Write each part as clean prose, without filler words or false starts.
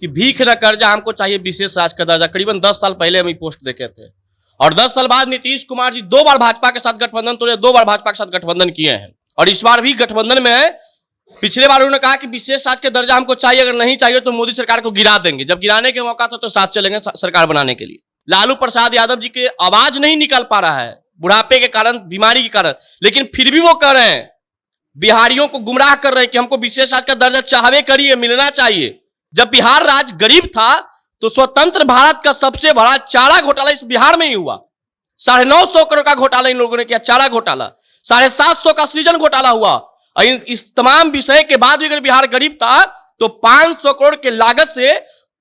कि भीख न कर्जा हमको चाहिए विशेष राज्य का दर्जा। करीबन 10 साल पहले हम ये पोस्ट देखे थे और 10 साल बाद नीतीश कुमार जी 2 बार भाजपा के साथ गठबंधन तोड़े, 2 बार भाजपा के साथ गठबंधन किए हैं और इस बार भी गठबंधन में है। पिछले बार उन्होंने कहा कि विशेष राज्य का दर्जा हमको चाहिए, अगर नहीं चाहिए तो मोदी सरकार को गिरा देंगे। जब गिराने के मौका था तो साथ चलेंगे सरकार बनाने के लिए। लालू प्रसाद यादव जी के आवाज नहीं निकल पा रहा है बुढ़ापे के कारण, बीमारी के कारण, लेकिन फिर भी वो कर रहे हैं, बिहारियों को गुमराह कर रहे हैं कि हमको विशेष राज्य का दर्जा चाहवे करिए, मिलना चाहिए। जब बिहार राज्य गरीब था तो स्वतंत्र भारत का सबसे बड़ा चारा घोटाला इस बिहार में ही हुआ। 950 करोड़ का घोटाला इन लोगों ने किया, चारा घोटाला। 750 का सृजन घोटाला हुआ। इस तमाम विषय के बाद भी अगर बिहार गरीब था तो 500 करोड़ के लागत से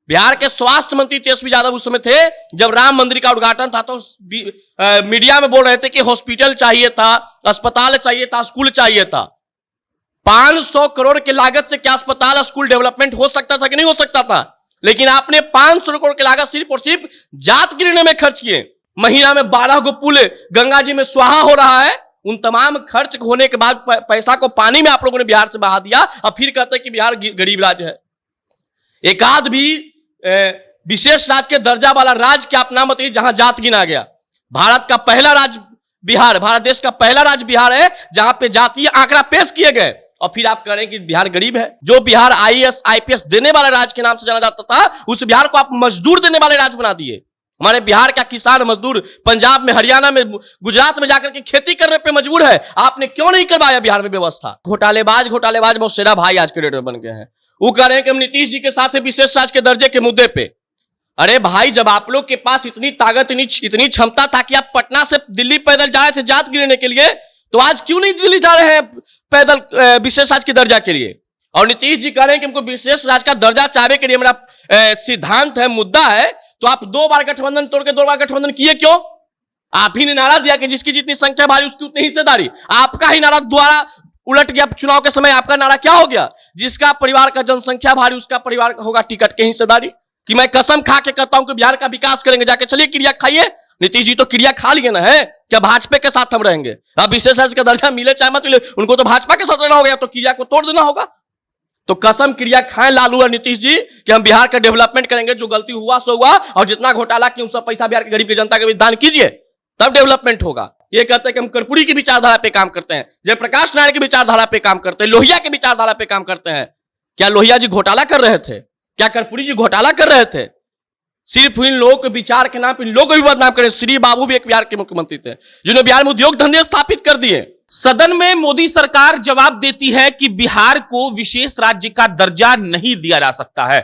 बिहार के स्वास्थ्य मंत्री तेजस्वी यादव उस समय थे, जब राम मंदिर का उद्घाटन था तो मीडिया में बोल रहे थे कि हॉस्पिटल चाहिए था, अस्पताल चाहिए था, स्कूल चाहिए था। 500 करोड़ के लागत से क्या अस्पताल, स्कूल डेवलपमेंट हो सकता था कि नहीं हो सकता था? लेकिन आपने 500 करोड़ की लागत सिर्फ और सिर्फ जात गिरने में खर्च किए। महीना में 12 को पुल गंगा जी में स्वाहा हो रहा है। उन तमाम खर्च होने के बाद पैसा को पानी में आप लोगों ने बिहार से बहा दिया और फिर कहते हैं कि बिहार गरीब राज्य है। एक आध भी विशेष राज्य के दर्जा वाला राज्य क्या आप नाम बताइए जहां जात गिना गया। भारत का पहला राज्य बिहार, भारत देश का पहला राज्य बिहार है जहां पे जातीय आंकड़ा पेश किए गए और फिर आप कह रहे हैं कि बिहार गरीब है। जो बिहार आईएएस आईपीएस देने वाले राज्य के नाम से जाना जाता था, उस बिहार को आप मजदूर देने वाले राज्य बना दिए। हमारे बिहार का किसान मजदूर पंजाब में, हरियाणा में, गुजरात में जाकर के खेती करने पे मजबूर है। आपने क्यों नहीं करवाया बिहार में व्यवस्था? घोटालेबाज मौसेरा भाई आज के डेट में बन गए हैं। वो कह रहे हैं कि हम नीतीश जी के साथ है विशेष राज्य के दर्जे के मुद्दे पे। अरे भाई, जब आप लोग के पास इतनी ताकत, इतनी क्षमता था कि आप पटना से दिल्ली पैदल जा रहे थे जात गिरने के लिए, तो आज क्यों नहीं दिल्ली जा रहे हैं पैदल विशेष राज्य के दर्जा के लिए? और नीतीश जी कह रहे हैं कि हमको विशेष राज्य का दर्जा चाहने के लिए मेरा सिद्धांत है, मुद्दा है। तो आप 2 बार गठबंधन तोड़ के 2 बार गठबंधन किए क्यों? आप ही ने नारा दिया कि जिसकी जितनी संख्या भारी उसकी उतनी हिस्सेदारी। आपका ही नारा द्वारा उलट गया चुनाव के समय। आपका नारा क्या हो गया? जिसका परिवार का जनसंख्या भारी उसका परिवार होगा टिकट के हिस्सेदारी। कि मैं कसम खा के कहता हूं कि बिहार का विकास करेंगे। जाके चलिए क्रिया खाइए। नीतीश जी तो क्रिया खा लिए ना है, क्या भाजपा के साथ हम रहेंगे? अब विशेष राज्य का दर्जा मिले चाहे मत मिले, उनको तो भाजपा के साथ रहना होगा, तो क्रिया को तोड़ देना होगा। तो कसम क्रिया खाएं लालू और नीतीश जी कि हम बिहार का डेवलपमेंट करेंगे। जो गलती हुआ सो हुआ, और जितना घोटाला किया उस सब पैसा बिहार के गरीब की जनता के बीच दान कीजिए, तब डेवलपमेंट होगा। ये कहते हैं कि हम कर्पूरी की विचारधारा पे काम करते हैं, जयप्रकाश नारायण की विचारधारा पे काम करते हैं, लोहिया की विचारधारा पे काम करते हैं। क्या लोहिया जी घोटाला कर रहे थे? क्या कर्पूरी जी घोटाला कर रहे थे? सिर्फ इन लोगों के विचार के नाम पर इन लोगों को भी बदनाम करें। श्री बाबू भी एक बिहार के मुख्यमंत्री थे जिन्होंने बिहार में उद्योग धंधे स्थापित कर दिए। सदन में मोदी सरकार जवाब देती है कि बिहार को विशेष राज्य का दर्जा नहीं दिया जा सकता है,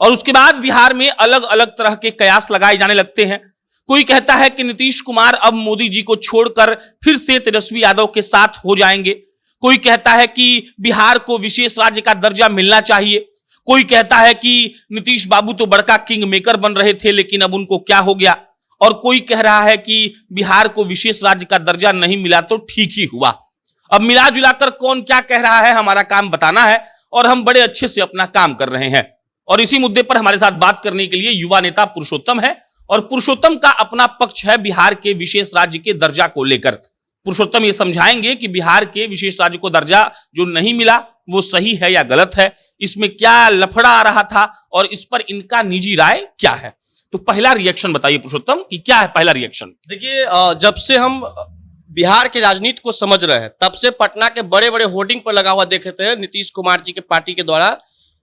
और उसके बाद बिहार में अलग अलग तरह के कयास लगाए जाने लगते हैं। कोई कहता है कि नीतीश कुमार अब मोदी जी को छोड़कर फिर से तेजस्वी यादव के साथ हो जाएंगे। कोई कहता है कि बिहार को विशेष राज्य का दर्जा मिलना चाहिए। कोई कहता है कि नीतीश बाबू तो बड़का किंग मेकर बन रहे थे, लेकिन अब उनको क्या हो गया। और कोई कह रहा है कि बिहार को विशेष राज्य का दर्जा नहीं मिला तो ठीक ही हुआ। अब मिला जुलाकर कौन क्या कह रहा है, हमारा काम बताना है, और हम बड़े अच्छे से अपना काम कर रहे हैं। और इसी मुद्दे पर हमारे साथ बात करने के लिए युवा नेता पुरुषोत्तम है, और पुरुषोत्तम का अपना पक्ष है बिहार के विशेष राज्य के दर्जा को लेकर। पुरुषोत्तम ये समझाएंगे कि बिहार के विशेष राज्य को दर्जा जो नहीं मिला वो सही है या गलत है, इसमें क्या लफड़ा आ रहा था और इस पर इनका निजी राय क्या है। तो पहला रिएक्शन बताइए पुरुषोत्तम कि क्या है पहला रिएक्शन। देखिए, जब से हम बिहार के राजनीति को समझ रहे हैं तब से पटना के बड़े बड़े होर्डिंग पर लगा हुआ देखे थे नीतीश कुमार जी के पार्टी के द्वारा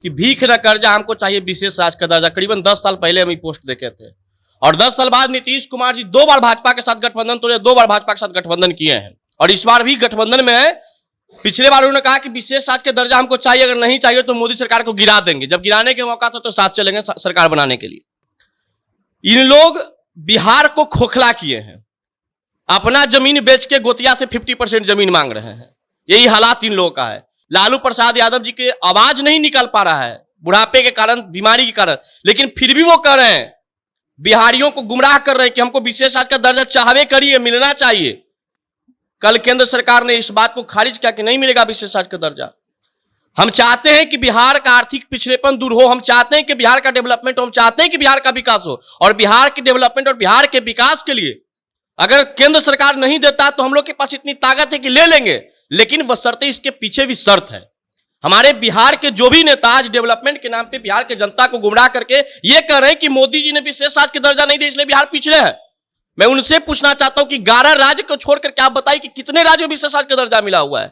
कि भीख न कर्जा हमको चाहिए विशेष राज्य का दर्जा। करीबन 10 साल पहले हम ये पोस्ट देखे थे और 10 साल बाद नीतीश कुमार जी 2 बार भाजपा के साथ गठबंधन तोड़े, 2 बार भाजपा के साथ गठबंधन किए हैं और इस बार भी गठबंधन में है। पिछले बार उन्होंने कहा कि विशेष राज्य का दर्जा हमको चाहिए, अगर नहीं चाहिए तो मोदी सरकार को गिरा देंगे। जब गिराने के मौका था तो साथ चलेंगे सरकार बनाने के लिए। इन लोग बिहार को खोखला किए हैं, अपना जमीन बेच के गोतिया से 50% जमीन मांग रहे हैं। यही हालात इन लोगों का है। लालू प्रसाद यादव जी के आवाज नहीं निकल पा रहा है बुढ़ापे के कारण, बीमारी के कारण, लेकिन फिर भी वो कर रहे हैं, बिहारियों को गुमराह कर रहे हैं कि हमको विशेष राज्य का दर्जा चाहवे करिए, मिलना चाहिए। कल केंद्र सरकार ने इस बात को खारिज किया कि नहीं मिलेगा विशेष राज्य का दर्जा। हम चाहते हैं कि बिहार का आर्थिक पिछड़ेपन दूर हो, हम चाहते हैं कि बिहार का डेवलपमेंट हो, हम चाहते हैं कि बिहार का विकास हो। और बिहार के डेवलपमेंट और बिहार के विकास के लिए अगर केंद्र सरकार नहीं देता तो हम लोग के पास इतनी ताकत है कि ले लेंगे, लेकिन वह शर्तें, इसके पीछे भी शर्त है। हमारे बिहार के जो भी नेता आज डेवलपमेंट के नाम पे बिहार के जनता को गुमराह करके ये कह रहे हैं कि मोदी जी ने विशेष राज्य का दर्जा नहीं दिया इसलिए बिहार पिछड़े है। मैं उनसे पूछना चाहता हूं कि 11 राज्य को छोड़कर क्या आप बताइए कि कितने राज्यों में विशेष राज्य का दर्जा मिला हुआ है।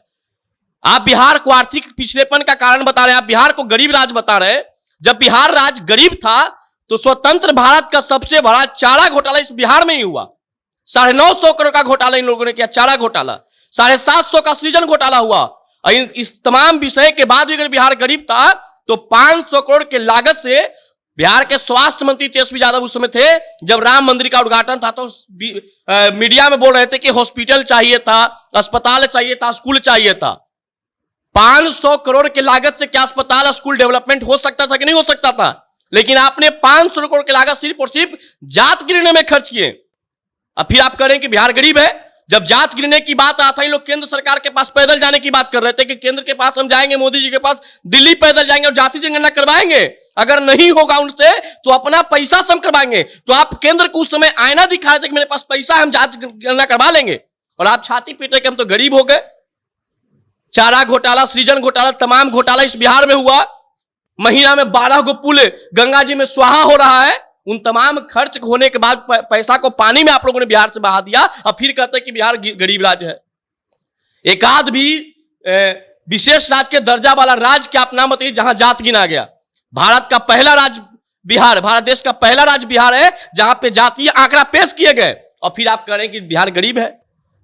आप बिहार को आर्थिक पिछड़ेपन का कारण बता रहे हैं, आप बिहार को गरीब राज्य बता रहे हैं। जब बिहार राज्य गरीब था तो स्वतंत्र भारत का सबसे बड़ा चारा घोटाला इस बिहार में ही हुआ। 950 करोड़ का घोटाला इन लोगों ने किया, चारा घोटाला। 750 का सृजन घोटाला हुआ। और इस तमाम विषय के बाद भी अगर बिहार गरीब था तो 500 करोड़ के लागत से बिहार के स्वास्थ्य मंत्री तेजस्वी यादव उस समय थे जब राम मंदिर का उद्घाटन था तो मीडिया में बोल रहे थे कि हॉस्पिटल चाहिए था, अस्पताल चाहिए था, स्कूल चाहिए था। 500 करोड़ के लागत से क्या अस्पताल स्कूल डेवलपमेंट हो सकता था कि नहीं हो सकता था? लेकिन आपने 500 करोड़ की लागत सिर्फ और सिर्फ जात गिनने में खर्च किए। अब फिर आप कह रहे हैं कि बिहार गरीब है। जब जात गिनने की बात आता है, लोग केंद्र सरकार के पास पैदल जाने की बात कर रहे थे कि केंद्र के पास हम जाएंगे, मोदी जी के पास दिल्ली पैदल जाएंगे और जाति जनगणना करवाएंगे। अगर नहीं होगा उनसे तो अपना पैसा से हम करवाएंगे। तो आप केंद्र को उस समय आईना दिखा रहे थे कि मेरे पास पैसा है, हम जाति जनगणना करवा लेंगे, और आप छाती पीट रहे कि हम तो गरीब हो गए। चारा घोटाला, सृजन घोटाला, तमाम घोटाला इस बिहार में हुआ। महीना में 12 गो पुल गंगा जी में स्वाहा हो रहा है। उन तमाम खर्च होने के बाद पैसा को पानी में आप लोगों ने बिहार से बहा दिया और फिर कहते हैं कि बिहार गरीब राज्य है। एक आध भी विशेष राज्य के दर्जा वाला राज्य क्या आप नाम बताइए जहां जात गिना गया। भारत का पहला राज्य बिहार, भारत देश का पहला राज्य बिहार है जहां पे जातीय आंकड़ा पेश किए गए, और फिर आप कह रहे हैं कि बिहार गरीब है।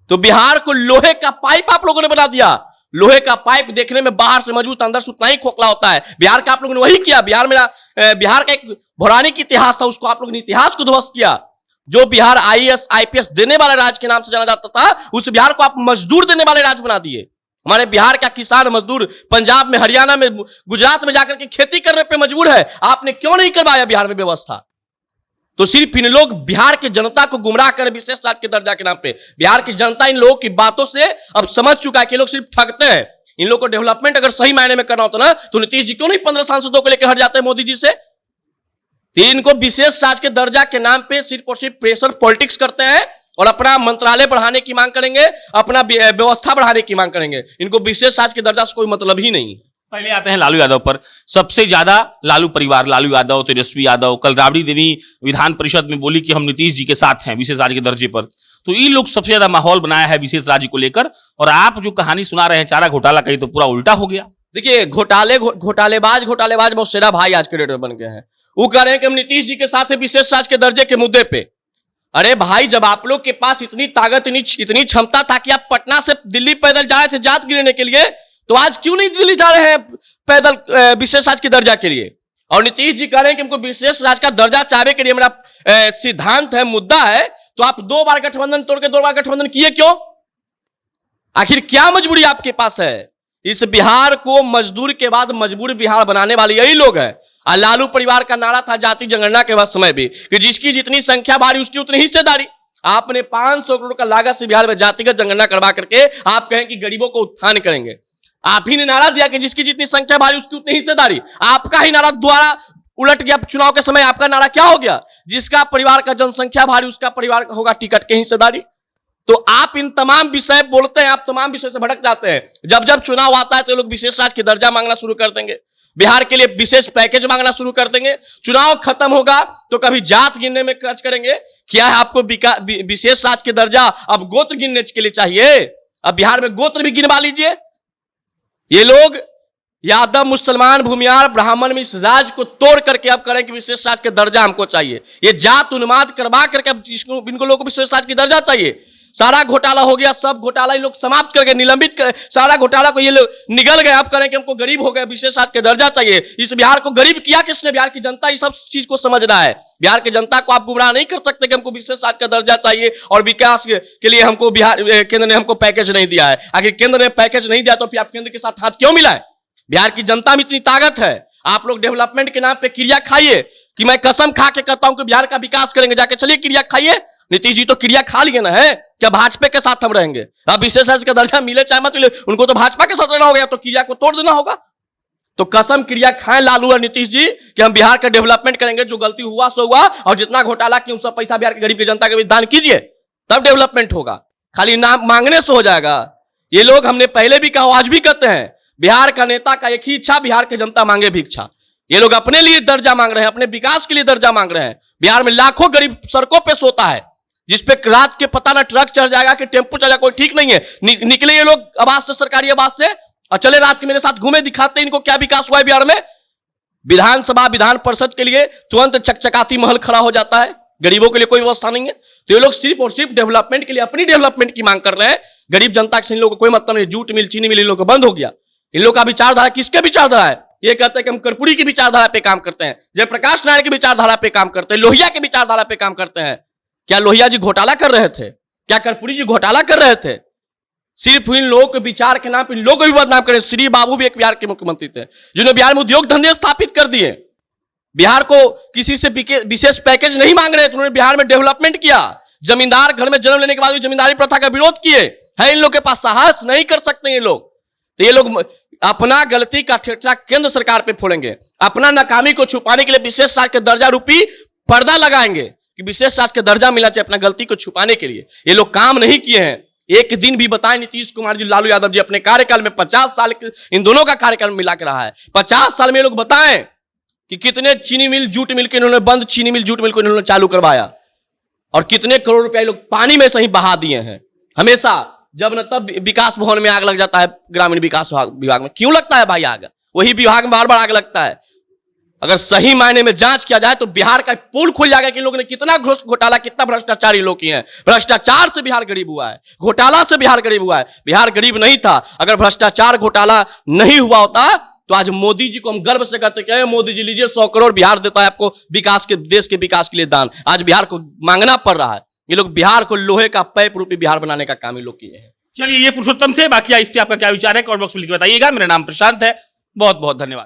तो बिहार को लोहे का पाइप आप लोगों ने बना दिया। लोहे का पाइप देखने में बाहर से मजबूत, अंदर से उतना ही खोखला होता है। बिहार का आप लोगों ने वही किया। बिहार का एक पौराणिक इतिहास था, उसको आप लोगों ने इतिहास को ध्वस्त किया। जो बिहार आईएएस आईपीएस देने वाले राज्य के नाम से जाना जाता था, उस बिहार को आप मजदूर देने वाले राज्य बना दिए। हमारे बिहार का किसान मजदूर पंजाब में, हरियाणा में, गुजरात में जाकर के खेती करने पे मजबूर है। आपने क्यों नहीं करवाया बिहार में व्यवस्था? तो सिर्फ इन लोग बिहार की जनता को गुमराह कर विशेष राज्य के दर्जा के नाम पे, बिहार की जनता इन लोगों की बातों से अब समझ चुका है कि लोग सिर्फ ठगते हैं। इन लोगों को डेवलपमेंट अगर सही मायने में करना होता ना तो नीतीश जी क्यों नहीं 15 सांसदों को लेकर हट जाते हैं मोदी जी से? इनको विशेष राज्य के दर्जा के नाम पे सिर्फ और सिर्फ प्रेशर पॉलिटिक्स करते हैं और अपना मंत्रालय बढ़ाने की मांग करेंगे, अपना व्यवस्था बढ़ाने की मांग करेंगे। इनको विशेष राज्य के दर्जा से कोई मतलब ही नहीं। पहले आते हैं लालू यादव पर। सबसे ज्यादा लालू परिवार, लालू यादव, तेजस्वी यादव, कल राबड़ी देवी विधान परिषद में बोली कि हम नीतीश जी के साथ हैं विशेष राज्य के दर्जे पर। तो इन लोग सबसे ज्यादा माहौल बनाया है विशेष राज्य को लेकर, और आप जो कहानी सुना रहे हैं चारा घोटाला का, तो पूरा उल्टा हो गया। देखिए, घोटालेबाज मौसेरा भाई आज के डेट में बन गए हैं। वो कह रहे हैं कि हम नीतीश जी के साथ है विशेष राज्य के दर्जे के मुद्दे पे। अरे भाई, जब आप लोग के पास इतनी ताकत, इतनी क्षमता था कि आप पटना से दिल्ली पैदल जा रहे थे जात गिनने के लिए, तो आज क्यों नहीं दिल्ली जा रहे हैं पैदल विशेष राज्य के दर्जा के लिए? और नीतीश जी कह रहे हैं कि हमको विशेष राज्य का दर्जा चाहने के लिए मेरा सिद्धांत है, मुद्दा है। तो आप 2 बार गठबंधन तोड़ के 2 बार गठबंधन किए क्यों? आखिर क्या मजबूरी आपके पास है? इस बिहार को मजदूर के बाद मजबूर बिहार बनाने वाले यही लोग हैं। और लालू परिवार का नारा था जाति जनगणना के बाद समय भी कि जिसकी जितनी संख्या भारी उसकी उतनी हिस्सेदारी। आपने 500 करोड़ का लागत से बिहार में जातिगत जनगणना करवा करके आप कहें कि गरीबों को उत्थान करेंगे। आप ही ने नारा दिया कि जिसकी जितनी संख्या भारी उसकी उतनी हिस्सेदारी। आपका ही नारा द्वारा उलट गया। चुनाव के समय आपका नारा क्या हो गया? जिसका परिवार का जनसंख्या भारी उसका परिवार का होगा टिकट के हिस्सेदारी। तो आप इन तमाम विषय बोलते हैं, आप तमाम विषय से भटक जाते हैं। जब जब चुनाव आता है तो लोग विशेष राज्य के दर्जा मांगना शुरू कर देंगे, बिहार के लिए विशेष पैकेज मांगना शुरू कर देंगे। चुनाव खत्म होगा तो कभी जात गिनने में खर्च करेंगे। क्या है आपको विशेष राज्य के दर्जा? अब गोत्र गिनने के लिए चाहिए। अब बिहार में गोत्र भी गिनवा लीजिए। ये लोग यादव, मुसलमान, भूमियार, ब्राह्मण में इस राज्य को तोड़ करके अब करें कि विशेष राज्य के दर्जा हमको चाहिए। ये जात उन्माद करवा करके अब इनको लोगों को विशेष राज्य के दर्जा चाहिए। सारा घोटाला हो गया, सब घोटाला ये लोग समाप्त करके निलंबित कर, सारा घोटाला को ये लोग निगल गए। अब करें कि हमको गरीब हो गए, विशेष राज्य के दर्जा चाहिए। इस बिहार को गरीब किया किसने? बिहार की जनता। इस सब चीज को समझना है। बिहार की जनता को आप गुमराह नहीं कर सकते कि हमको विशेष राज्य का दर्जा चाहिए और विकास के लिए हमको बिहार केंद्र ने हमको पैकेज नहीं दिया है। आखिर केंद्र ने पैकेज नहीं दिया तो फिर आप केंद्र के साथ हाथ क्यों मिलाए? बिहार की जनता में इतनी ताकत है। आप लोग डेवलपमेंट के नाम पे क्रिया खाइए कि मैं कसम खा के कहता हूं कि बिहार का विकास करेंगे। जाके चलिए क्रिया खाइए। नीतीश जी तो क्रिया खा लिए ना है, क्या भाजपा के साथ हम रहेंगे? अब विशेष राज्य का दर्जा मिले चाहे मत मिले, उनको तो भाजपा के साथ रहना होगा, तो क्रिया को तोड़ देना होगा। तो कसम क्रिया खाएं लालू और नीतीश जी कि हम बिहार का डेवलपमेंट करेंगे। जो गलती हुआ सो हुआ, और जितना घोटाला किया सब पैसा बिहार के गरीब की जनता के बीच दान कीजिए, तब डेवलपमेंट होगा। खाली नाम मांगने से हो जाएगा? ये लोग, हमने पहले भी कहा, आज भी कहते हैं, बिहार का नेता का एक ही इच्छा, बिहार की जनता मांगे भिक्षा। ये लोग अपने लिए दर्जा मांग रहे हैं, अपने विकास के लिए दर्जा मांग रहे हैं। बिहार में लाखों गरीब सड़कों पे सोता है, जिसपे रात के पता ना ट्रक चढ़ जाएगा कि टेम्पो चढ़ जाएगा, कोई ठीक नहीं है। निकले ये लोग आवास से, सरकारी आवास से, और चले रात के मेरे साथ घूमे, दिखाते इनको क्या विकास हुआ है बिहार में। विधानसभा, विधान परिषद के लिए तुरंत चकचकाती महल खड़ा हो जाता है, गरीबों के लिए कोई व्यवस्था नहीं है। तो ये लोग सिर्फ और सिर्फ डेवलपमेंट के लिए, अपनी डेवलपमेंट की मांग कर रहे हैं। गरीब जनता से इन लोगों को कोई मतलब नहीं। जूट मिल, चीनी मिल इन लोगों को बंद हो गया। इन लोगों का विचारधारा किसके विचारधारा है? ये कहते हैं कि हम कर्पूरी की विचारधारा पे काम करते हैं, जयप्रकाश नारायण की विचारधारा पे काम करते हैं, लोहिया की विचारधारा पे काम करते हैं। क्या लोहिया जी घोटाला कर रहे थे? क्या कर्पूरी जी घोटाला कर रहे थे? सिर्फ इन लोगों के विचार के नाम पर इन लोगों को भी बदनाम करें। श्री बाबू भी एक बिहार के मुख्यमंत्री थे, जिन्होंने बिहार में उद्योग धंधे स्थापित कर दिए। बिहार को किसी से विशेष पैकेज नहीं मांग रहे थे, उन्होंने बिहार में डेवलपमेंट किया। जमींदार घर में जन्म लेने के बाद भी जमींदारी प्रथा का विरोध किए है। इन लोग के पास साहस नहीं कर सकते ये लोग। तो ये लोग अपना गलती का ठेठा केंद्र सरकार पे फोड़ेंगे, अपना नाकामी को छुपाने के लिए विशेष शासक के दर्जा रूपी पर्दा लगाएंगे कि विशेष शासक के दर्जा मिला चाहिए, अपना गलती को छुपाने के लिए। ये लोग काम नहीं किए हैं। एक दिन भी बताएं नीतीश कुमार जी, लालू यादव जी अपने कार्यकाल में 50 साल इन दोनों का कार्यकाल मिला के रहा है। 50 साल में ये लोग बताएं कि कितने चीनी मिल, जूट मिल के इन्होंने बंद, चीनी मिल, जूट मिल को इन्होंने चालू करवाया, और कितने करोड़ रुपया लोग पानी में से ही बहा दिए हैं। हमेशा जब न तब विकास भवन में आग लग जाता है, ग्रामीण विकास विभाग में क्यों लगता है भाई आग? वही विभाग में बार बार आग लगता है। अगर सही मायने में जांच किया जाए तो बिहार का पोल खुल जाएगा कि लोगों ने कितना घोटाला, कितना भ्रष्टाचार ये लोग किए हैं। भ्रष्टाचार से बिहार गरीब हुआ है, घोटाला से बिहार गरीब हुआ है। बिहार गरीब नहीं था अगर भ्रष्टाचार घोटाला नहीं हुआ होता। तो आज मोदी जी को हम गर्व से कहते हैं, मोदी जी लीजिए 100 करोड़ बिहार देता है आपको विकास के, देश के विकास के लिए दान। आज बिहार को मांगना पड़ रहा है। ये लोग बिहार को लोहे का पैप रूपी बिहार बनाने का काम ये लोग किए हैं। चलिए, ये पुरुषोत्तम थे। बाकी इस पे आपका क्या विचार है कमेंट बॉक्स में लिख के बताइएगा। मेरा नाम प्रशांत है। बहुत बहुत धन्यवाद।